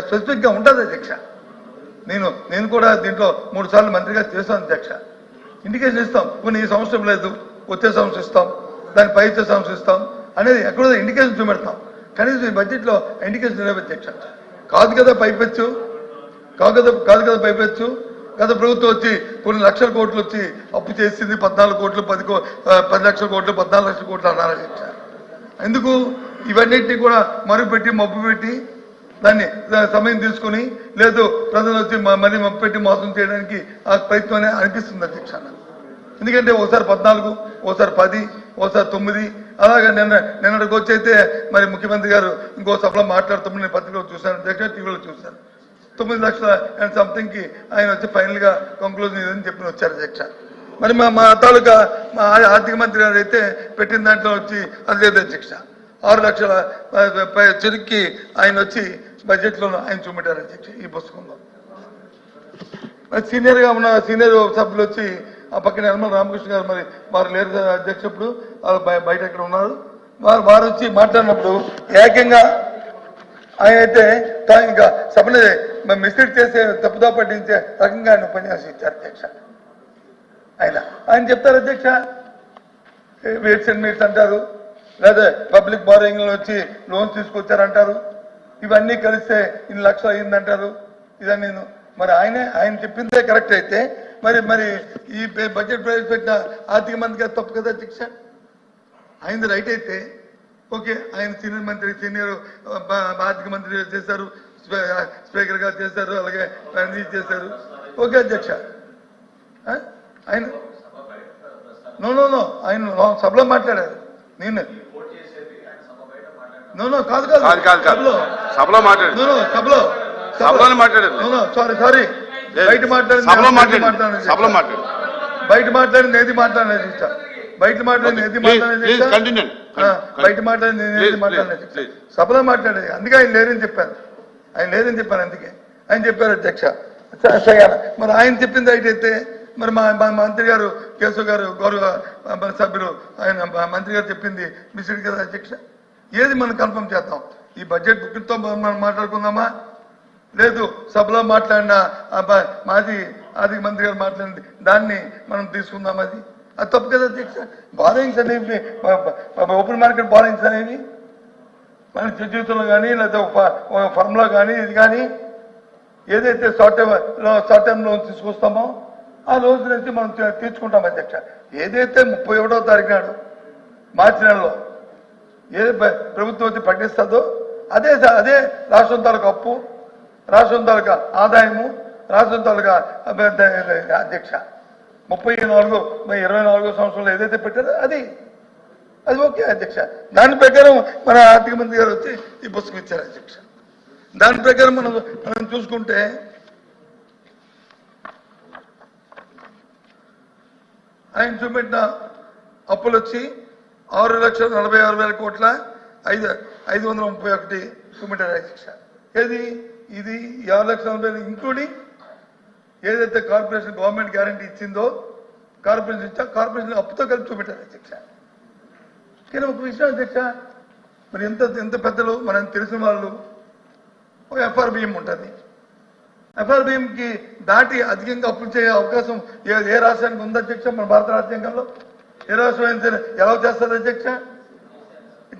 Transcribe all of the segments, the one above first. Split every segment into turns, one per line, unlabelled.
స్పెసిఫిక్గా ఉంటుంది అధ్యక్ష. నేను కూడా దీంట్లో 3 సార్లు మంత్రిగా చేస్తాను అధ్యక్ష. ఇండికేషన్ ఇస్తాం, కొన్ని ఈ సంవత్సరం లేదు, వచ్చే సంవత్సరం ఇస్తాం, దాని పై వచ్చే సంవత్సరం ఇస్తాం అనేది ఎక్కడో ఇండికేషన్ చూపెడతాం. కనీసం ఈ బడ్జెట్లో ఇండికేషన్ లేవు అధ్యక్ష. కాదు కదా పైపెచ్చు, గత ప్రభుత్వం వచ్చి కొన్ని లక్షల కోట్లు వచ్చి అప్పు చేసింది, 14 కోట్లు 10 లక్షల కోట్లు 14 లక్షల కోట్లు అన్నారు అధ్యక్ష. ఎందుకు ఇవన్నింటినీ కూడా మరుగుపెట్టి మబ్బు పెట్టి దాన్ని సమయం తీసుకుని లేదు ప్రజలు వచ్చి మళ్ళీ మబ్బు పెట్టి మోసం చేయడానికి ఆ ప్రయత్నం అనిపిస్తుంది అధ్యక్ష. ఎందుకంటే ఒకసారి 14, ఒకసారి 10, ఒకసారి 9 అలాగే నిన్నటికి వచ్చి అయితే మరి ముఖ్యమంత్రి గారు ఇంకో సభలో మాట్లాడుతామని నేను పత్రికలో చూశాను అధ్యక్ష, టీవీలో చూశాను. 9 లక్షల అండ్ సంథింగ్కి ఆయన వచ్చి ఫైనల్గా కంక్లూజన్ ఇదని చెప్పి వచ్చారు అధ్యక్ష. మరి మా తాలూకా మా ఆర్థిక మంత్రి గారు అయితే పెట్టిన దాంట్లో వచ్చి అది లేదు అధ్యక్ష. 6 లక్షల చెరుక్కి ఆయన వచ్చి బడ్జెట్లో ఆయన చూపెట్టారు అధ్యక్ష ఈ పుస్తకంలో. సీనియర్గా ఉన్న సీనియర్ సభ్యులు వచ్చి ఆ పక్కన యనమల రామకృష్ణ గారు, మరి వారు లేరు అధ్యక్ష, ఇప్పుడు వాళ్ళు బయట ఎక్కడ ఉన్నారు, వారు వచ్చి మాట్లాడినప్పుడు ఏకంగా ఆయన అయితే ఇంకా సభని మిస్లీడ్ చేసే తప్పుదా పట్టించే రకంగా ఆయన ఉపన్యాసం ఇచ్చారు అధ్యక్ష. ఆయన చెప్తారు అధ్యక్ష, వెయిట్స్ అండ్ మీట్స్ అంటారు, లేదా పబ్లిక్ బారోయింగ్ వచ్చి లోన్స్ తీసుకొచ్చారంటారు, ఇవన్నీ కలిస్తే 2 లక్షలు అయ్యిందంటారు. ఇదని నేను మరి ఆయన చెప్పిందే కరెక్ట్ అయితే మరి ఈ బడ్జెట్ ప్రవేశపెట్టిన ఆర్థిక మంత్రి గారు తప్పు కదా అధ్యక్ష. ఆయనది రైట్ అయితే ఓకే, ఆయన సీనియర్ ఆర్థిక మంత్రి చేశారు, స్పీకర్ గారు చేశారు, అలాగే చేశారు, ఓకే అధ్యక్ష. ఆయన నో ఆయన సభలో మాట్లాడారు. నేను కాదు
సభలో మాట్లాడారు,
సారీ బయట మాట్లాడింది ఏది మాట్లాడినది సభలో మాట్లాడేది. అందుకే ఆయన లేరని చెప్పాను, అందుకే ఆయన చెప్పారు అధ్యక్ష. మరి ఆయన చెప్పింది అయితే మరి మా మంత్రి గారు కేశవ్ గారు గౌరవ సభ్యులు ఆయన మంత్రి గారు చెప్పింది మిస్డ్ కదా అధ్యక్ష. ఏది మనం కన్ఫర్మ్ చేద్దాం? ఈ బడ్జెట్ బుక్తో మనం మాట్లాడుకుందామా, లేదు సభలో మాట్లాడిన మాజీ ఆర్థిక మంత్రి గారు మాట్లాడింది దాన్ని మనం తీసుకుందాం? అది తప్పు కదా అధ్యక్ష. బారోయింగ్స్ అనేవి, ఓపెన్ మార్కెట్ బారోయింగ్స్ అనేవి మన జీవితంలో కానీ లేదా ఒక ఫర్మ్లో కానీ ఇది కానీ ఏదైతే షార్ట్ టర్మ్ లోన్ తీసుకొస్తామో ఆ లోన్స్ నుంచి మనం తీర్చుకుంటాం అధ్యక్ష. ఏదైతే 31వ తారీఖు నాడు మార్చి నెలలో ఏది ప్రభుత్వం వచ్చి ప్రకటిస్తుందో అదే రాష్ట్రం తాలూకా అప్పు, రాష్ట్రం తాలూకా ఆదాయము, రాష్ట్రం తాలూకా అధ్యక్ష 24 సంవత్సరంలో ఏదైతే పెట్టారో అది ఓకే అధ్యక్ష. దాని ప్రకారం మన ఆర్థిక మంత్రి గారు వచ్చి ఈ పుస్తకం ఇచ్చారు అధ్యక్ష. దాని ప్రకారం మనం చూసుకుంటే ఆయన చూపెట్టిన అప్పులు వచ్చి 6,46,000 కోట్ల 531 చూపెట్టారు అధ్యక్ష. ఇది 6,40,000 ఇంక్లూడింగ్ ఏదైతే కార్పొరేషన్ గవర్నమెంట్ గ్యారంటీ ఇచ్చిందో కార్పొరేషన్ అప్పుతో కలిపి చూపెట్టారు అధ్యక్ష. కానీ ఒక విషయం అధ్యక్ష, మరి ఎంత పెద్దలు మనకు తెలిసిన వాళ్ళు ఒక ఎఫ్ఆర్బిఎం ఉంటుంది. ఎఫ్ఆర్బిఎంకి దాటి అధికంగా అప్పులు చేసే అవకాశం ఏ రాష్ట్రానికి ఉంది అధ్యక్ష? మన భారత రాజ్యాంగంలో ఏ రాష్ట్రం అయినా సరే ఎలా చేస్తుంది అధ్యక్ష?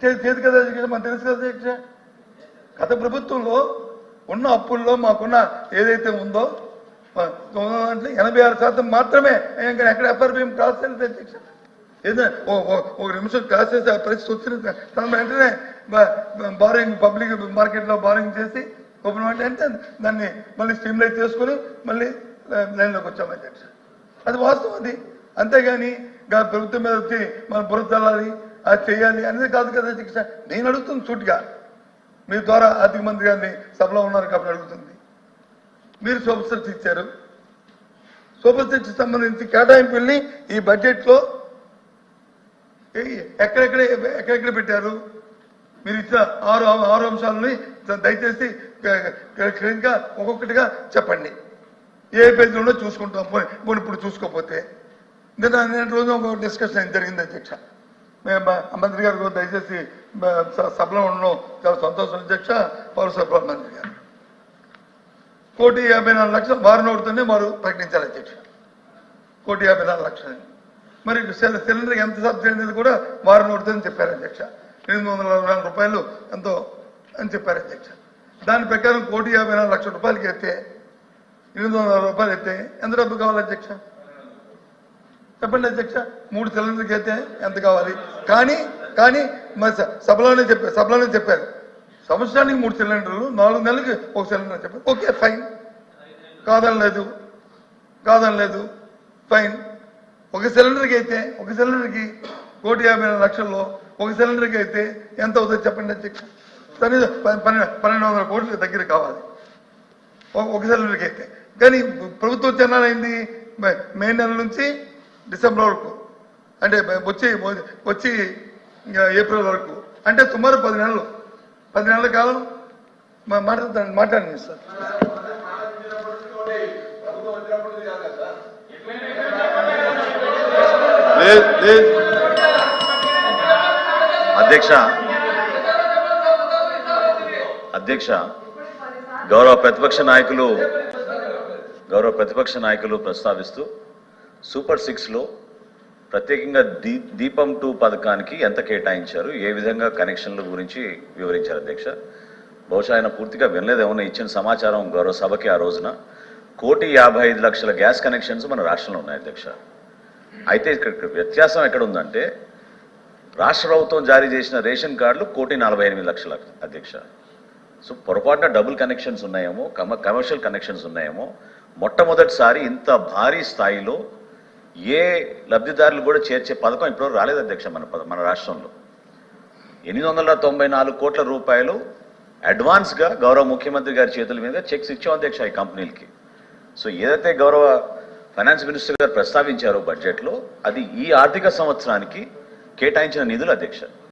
చేతి కదా అధ్యక్ష, మనకు తెలుసు కదా అధ్యక్ష. గత ప్రభుత్వంలో ఉన్న అప్పుల్లో మాకున్న ఏదైతే ఉందో 86% మాత్రమే ఎక్కడ ఎఫ్ఆర్బిఎం క్రాస్ చేస్తుంది అధ్యక్ష. ఏదైనా ఒక నిమిషం క్రాస్ చేసే పరిస్థితి వచ్చిన వెంటనే బారోయింగ్ పబ్లిక్ మార్కెట్లో బారోయింగ్ చేసి ఓపెన్ అంటే దాన్ని మళ్ళీ స్ట్రీమ్లైన్ చేసుకుని మళ్ళీ లైన్లోకి వచ్చాము అధ్యక్ష. అది వాస్తవం. అది అంతేగాని ప్రభుత్వం మీద వచ్చి మనం బురద చల్లాలి, అది చేయాలి అనేది కాదు కదా అధ్యక్ష. నేను అడుగుతుంది సూటిగా, మీ ద్వారా ఆర్థిక మంత్రి గారిని సభలో ఉన్నారు కాబట్టి అడుగుతుంది. మీరు సూపర్ సిక్స్ ఇచ్చారు, సూపర్ సిక్స్ సంబంధించి కేటాయింపుల్ని ఈ బడ్జెట్లో ఎక్కడెక్కడ పెట్టారు? మీరు ఇచ్చిన 6 అంశాలని దయచేసి క్లియర్గా ఒక్కొక్కటిగా చెప్పండి. ఏ పేజీలో చూసుకుంటాం, ఇప్పుడు చూసుకోకపోతే. నేను రోజు ఒక డిస్కషన్ జరిగింది అధ్యక్ష. మంత్రి గారు దయచేసి సభలో ఉండడం చాలా సంతోషం అధ్యక్ష. పౌర సరఫరాల మంత్రి గారు 1,54,00,000 వారం ఒకటితోనే వారు ప్రకటించారు అధ్యక్ష. 1,54,00,000. మరి సిలిండర్కి ఎంత సబ్సిడీ అనేది కూడా వారం ఒకటితో చెప్పారు అధ్యక్ష. 844 రూపాయలు ఎంతో అని చెప్పారు అధ్యక్ష. దాని ప్రకారం 1,54,00,000 రూపాయలకి అయితే 840 రూపాయలు అయితే ఎంత డబ్బు కావాలి అధ్యక్ష? చెప్పండి అధ్యక్ష. 3 సిలిండర్కి అయితే ఎంత కావాలి? కానీ మరి సభలోనే చెప్పారు సంవత్సరానికి 3 సిలిండర్లు, 4 నెలలకి 1 సిలిండర్ చెప్పారు. ఓకే ఫైన్, కాదనలేదు ఫైన్. ఒక సిలిండర్కి 1,54,00,000లో ఒక సిలిండర్కి అయితే ఎంత అవుతుంది చెప్పండి అధ్యక్ష? సరే 1,200 కోట్ల దగ్గర కావాలి ఒక సిలిండర్కి అయితే. కానీ ప్రభుత్వం చెన్నాలైంది మే నెల నుంచి డిసెంబర్ వరకు, అంటే వచ్చి ఏప్రిల్ వరకు, అంటే సుమారు 10 నెలల కాలం మాట్లాడండి సార్.
అధ్యక్ష గౌరవ ప్రతిపక్ష నాయకులు ప్రస్తావిస్తూ సూపర్ 6లో ప్రత్యేకంగా దీపం 2 పథకానికి ఎంత కేటాయించారు, ఏ విధంగా కనెక్షన్ల గురించి వివరించారు అధ్యక్ష. బహుశా ఆయన పూర్తిగా వినలేదేమన్నా. ఇచ్చిన సమాచారం గౌరవ సభకి ఆ రోజున 1,55,00,000 గ్యాస్ కనెక్షన్స్ మన రాష్ట్రంలో ఉన్నాయి అధ్యక్ష. అయితే ఇక్కడ వ్యత్యాసం ఎక్కడ ఉందంటే రాష్ట్ర ప్రభుత్వం జారీ చేసిన రేషన్ కార్డులు 1,48,00,000 అధ్యక్ష. సో పొరపాటున డబుల్ కనెక్షన్స్ ఉన్నాయేమో, కమర్షియల్ కనెక్షన్స్ ఉన్నాయేమో. మొట్టమొదటిసారి ఇంత భారీ స్థాయిలో ఏ లబ్ధిదారులు కూడా చేర్చే పథకం ఇప్పుడు రాలేదు అధ్యక్ష మన రాష్ట్రంలో. 894 కోట్ల రూపాయలు అడ్వాన్స్గా గౌరవ ముఖ్యమంత్రి గారి చేతుల మీద చెక్స్ ఇచ్చాం అధ్యక్ష ఈ కంపెనీలకి. సో ఏదైతే గౌరవ ఫైనాన్స్ మినిస్టర్ గారు ప్రస్తావించారో బడ్జెట్లో, అది ఈ ఆర్థిక సంవత్సరానికి కేటాయించిన నిధులు అధ్యక్ష.